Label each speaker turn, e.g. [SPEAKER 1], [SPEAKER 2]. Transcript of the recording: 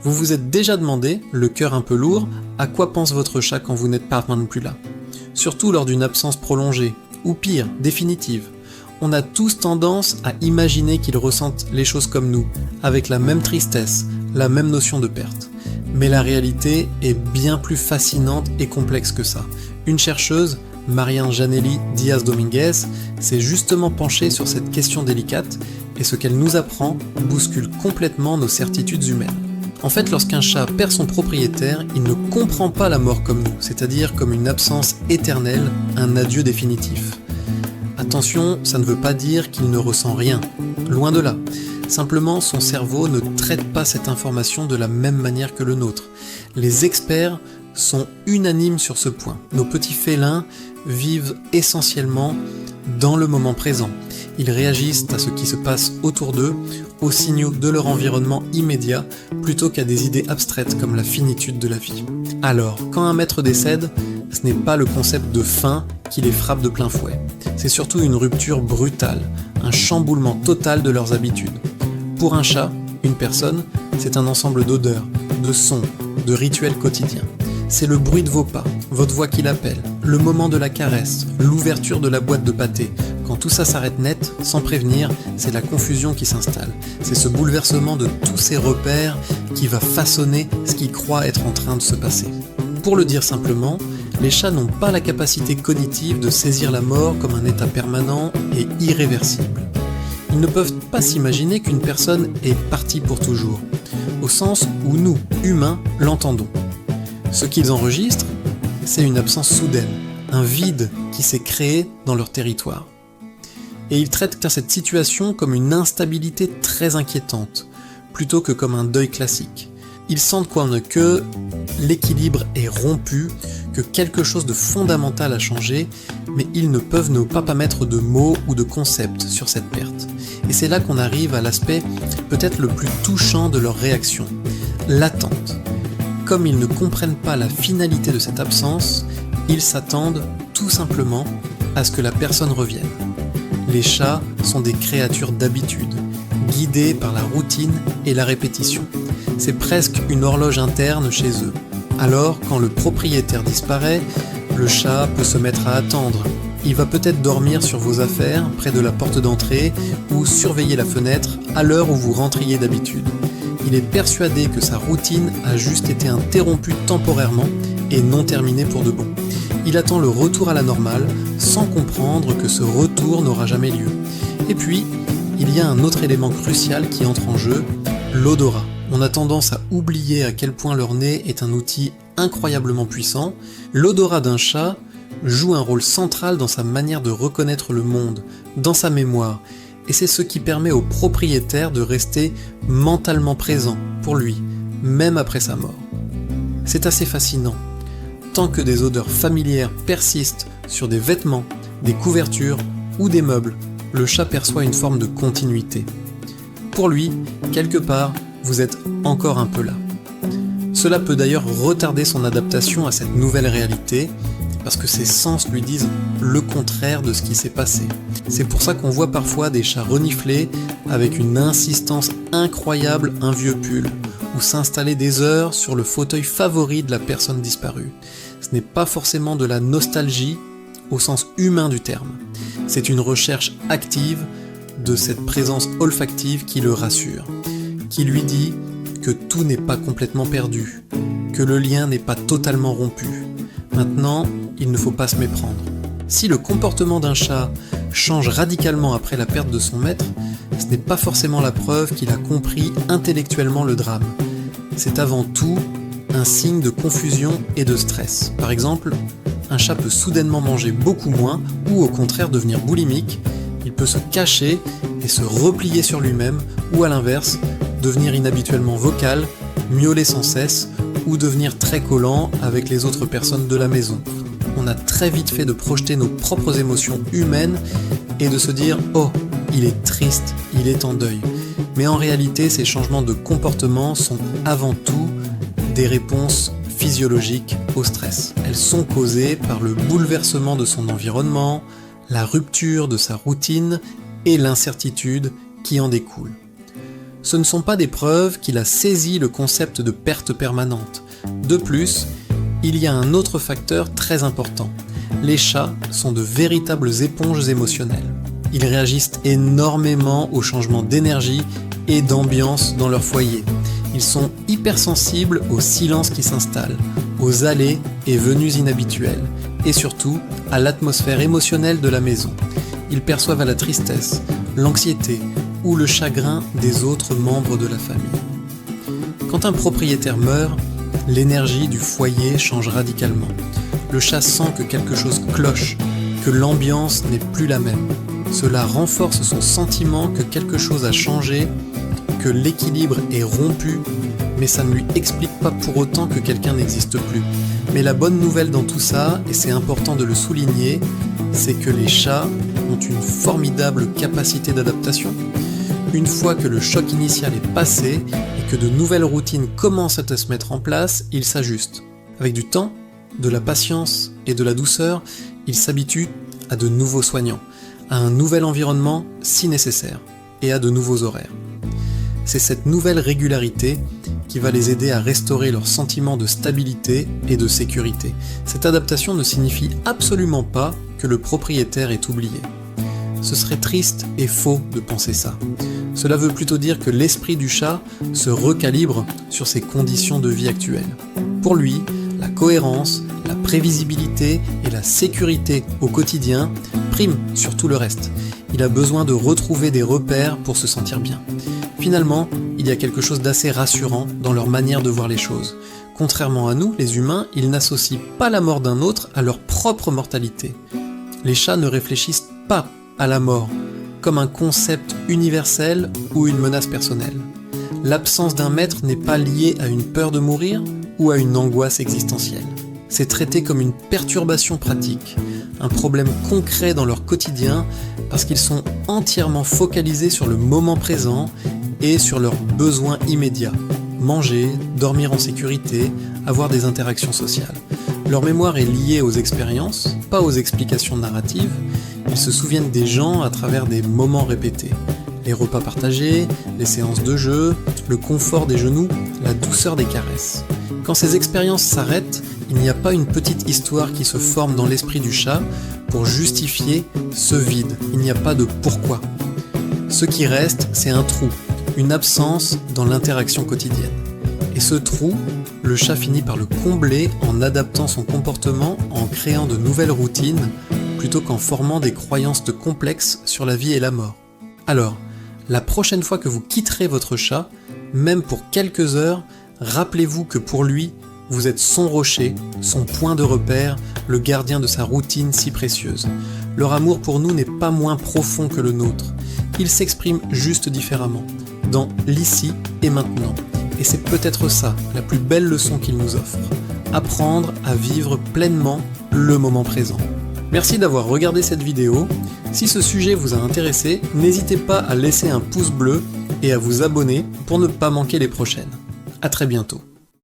[SPEAKER 1] Vous vous êtes déjà demandé, le cœur un peu lourd, à quoi pense votre chat quand vous n'êtes pas non plus là? Surtout lors d'une absence prolongée, ou pire, définitive. On a tous tendance à imaginer qu'ils ressentent les choses comme nous, avec la même tristesse, la même notion de perte. Mais la réalité est bien plus fascinante et complexe que ça. Une chercheuse, Marian Janelli Diaz Dominguez, s'est justement penchée sur cette question délicate, et ce qu'elle nous apprend bouscule complètement nos certitudes humaines. En fait, lorsqu'un chat perd son propriétaire, il ne comprend pas la mort comme nous, c'est-à-dire comme une absence éternelle, un adieu définitif. Attention, ça ne veut pas dire qu'il ne ressent rien, loin de là. Simplement, son cerveau ne traite pas cette information de la même manière que le nôtre. Les experts sont unanimes sur ce point. Nos petits félins vivent essentiellement dans le moment présent. Ils réagissent à ce qui se passe autour d'eux, aux signaux de leur environnement immédiat, plutôt qu'à des idées abstraites comme la finitude de la vie. Alors, quand un maître décède, ce n'est pas le concept de fin qui les frappe de plein fouet. C'est surtout une rupture brutale, un chamboulement total de leurs habitudes. Pour un chat, une personne, c'est un ensemble d'odeurs, de sons, de rituels quotidiens. C'est le bruit de vos pas, votre voix qui l'appelle, le moment de la caresse, l'ouverture de la boîte de pâté. Quand tout ça s'arrête net, sans prévenir, c'est la confusion qui s'installe. C'est ce bouleversement de tous ces repères qui va façonner ce qui croit être en train de se passer. Pour le dire simplement, les chats n'ont pas la capacité cognitive de saisir la mort comme un état permanent et irréversible. Ils ne peuvent pas s'imaginer qu'une personne est partie pour toujours, au sens où nous, humains, l'entendons. Ce qu'ils enregistrent, c'est une absence soudaine, un vide qui s'est créé dans leur territoire. Et ils traitent cette situation comme une instabilité très inquiétante, plutôt que comme un deuil classique. Ils sentent que l'équilibre est rompu, que quelque chose de fondamental a changé, mais ils ne peuvent pas mettre de mots ou de concepts sur cette perte. Et c'est là qu'on arrive à l'aspect peut-être le plus touchant de leur réaction, l'attente. Comme ils ne comprennent pas la finalité de cette absence, ils s'attendent tout simplement à ce que la personne revienne. Les chats sont des créatures d'habitude, guidées par la routine et la répétition. C'est presque une horloge interne chez eux. Alors, quand le propriétaire disparaît, le chat peut se mettre à attendre. Il va peut-être dormir sur vos affaires, près de la porte d'entrée, ou surveiller la fenêtre à l'heure où vous rentriez d'habitude. Il est persuadé que sa routine a juste été interrompue temporairement et non terminée pour de bon. Il attend le retour à la normale, sans comprendre que ce retour n'aura jamais lieu. Et puis, il y a un autre élément crucial qui entre en jeu, l'odorat. On a tendance à oublier à quel point leur nez est un outil incroyablement puissant. L'odorat d'un chat joue un rôle central dans sa manière de reconnaître le monde, dans sa mémoire, et c'est ce qui permet au propriétaire de rester mentalement présent pour lui, même après sa mort. C'est assez fascinant. Tant que des odeurs familières persistent sur des vêtements, des couvertures ou des meubles, le chat perçoit une forme de continuité. Pour lui, quelque part, vous êtes encore un peu là. Cela peut d'ailleurs retarder son adaptation à cette nouvelle réalité, parce que ses sens lui disent le contraire de ce qui s'est passé. C'est pour ça qu'on voit parfois des chats renifler avec une insistance incroyable un vieux pull, ou s'installer des heures sur le fauteuil favori de la personne disparue. Ce n'est pas forcément de la nostalgie au sens humain du terme. C'est une recherche active de cette présence olfactive qui le rassure, qui lui dit que tout n'est pas complètement perdu, que le lien n'est pas totalement rompu. Maintenant, il ne faut pas se méprendre. Si le comportement d'un chat change radicalement après la perte de son maître, ce n'est pas forcément la preuve qu'il a compris intellectuellement le drame. C'est avant tout un signe de confusion et de stress. Par exemple, un chat peut soudainement manger beaucoup moins ou au contraire devenir boulimique, il peut se cacher et se replier sur lui-même ou à l'inverse, devenir inhabituellement vocal, miauler sans cesse ou devenir très collant avec les autres personnes de la maison. On a très vite fait de projeter nos propres émotions humaines et de se dire « Oh, il est triste, il est en deuil ». Mais en réalité, ces changements de comportement sont avant tout des réponses physiologiques au stress. Elles sont causées par le bouleversement de son environnement, la rupture de sa routine et l'incertitude qui en découle. Ce ne sont pas des preuves qu'il a saisi le concept de perte permanente. De plus, il y a un autre facteur très important. Les chats sont de véritables éponges émotionnelles. Ils réagissent énormément aux changements d'énergie et d'ambiance dans leur foyer. Ils sont hypersensibles au silence qui s'installe, aux allées et venues inhabituelles, et surtout à l'atmosphère émotionnelle de la maison. Ils perçoivent la tristesse, l'anxiété ou le chagrin des autres membres de la famille. Quand un propriétaire meurt, l'énergie du foyer change radicalement. Le chat sent que quelque chose cloche, que l'ambiance n'est plus la même. Cela renforce son sentiment que quelque chose a changé, que l'équilibre est rompu, mais ça ne lui explique pas pour autant que quelqu'un n'existe plus. Mais la bonne nouvelle dans tout ça, et c'est important de le souligner, c'est que les chats ont une formidable capacité d'adaptation. Une fois que le choc initial est passé et que de nouvelles routines commencent à se mettre en place, ils s'ajustent. Avec du temps, de la patience et de la douceur, ils s'habituent à de nouveaux soignants, à un nouvel environnement si nécessaire, et à de nouveaux horaires. C'est cette nouvelle régularité qui va les aider à restaurer leur sentiment de stabilité et de sécurité. Cette adaptation ne signifie absolument pas que le propriétaire est oublié. Ce serait triste et faux de penser ça. Cela veut plutôt dire que l'esprit du chat se recalibre sur ses conditions de vie actuelles. Pour lui, la cohérence, la prévisibilité et la sécurité au quotidien priment sur tout le reste. Il a besoin de retrouver des repères pour se sentir bien. Finalement, il y a quelque chose d'assez rassurant dans leur manière de voir les choses. Contrairement à nous, les humains, ils n'associent pas la mort d'un autre à leur propre mortalité. Les chats ne réfléchissent pas à la mort comme un concept universel ou une menace personnelle. L'absence d'un maître n'est pas liée à une peur de mourir ou à une angoisse existentielle. C'est traité comme une perturbation pratique, un problème concret dans leur quotidien parce qu'ils sont entièrement focalisés sur le moment présent et sur leurs besoins immédiats. Manger, dormir en sécurité, avoir des interactions sociales. Leur mémoire est liée aux expériences, pas aux explications narratives. Ils se souviennent des gens à travers des moments répétés. Les repas partagés, les séances de jeu, le confort des genoux, la douceur des caresses. Quand ces expériences s'arrêtent, il n'y a pas une petite histoire qui se forme dans l'esprit du chat pour justifier ce vide. Il n'y a pas de pourquoi. Ce qui reste, c'est un trou, une absence dans l'interaction quotidienne. Et ce trou, le chat finit par le combler en adaptant son comportement, en créant de nouvelles routines, plutôt qu'en formant des croyances complexes sur la vie et la mort. Alors, la prochaine fois que vous quitterez votre chat, même pour quelques heures, rappelez-vous que pour lui, vous êtes son rocher, son point de repère, le gardien de sa routine si précieuse. Leur amour pour nous n'est pas moins profond que le nôtre. Il s'exprime juste différemment, dans l'ici et maintenant. Et c'est peut-être ça, la plus belle leçon qu'il nous offre. Apprendre à vivre pleinement le moment présent. Merci d'avoir regardé cette vidéo. Si ce sujet vous a intéressé, n'hésitez pas à laisser un pouce bleu et à vous abonner pour ne pas manquer les prochaines. À très bientôt.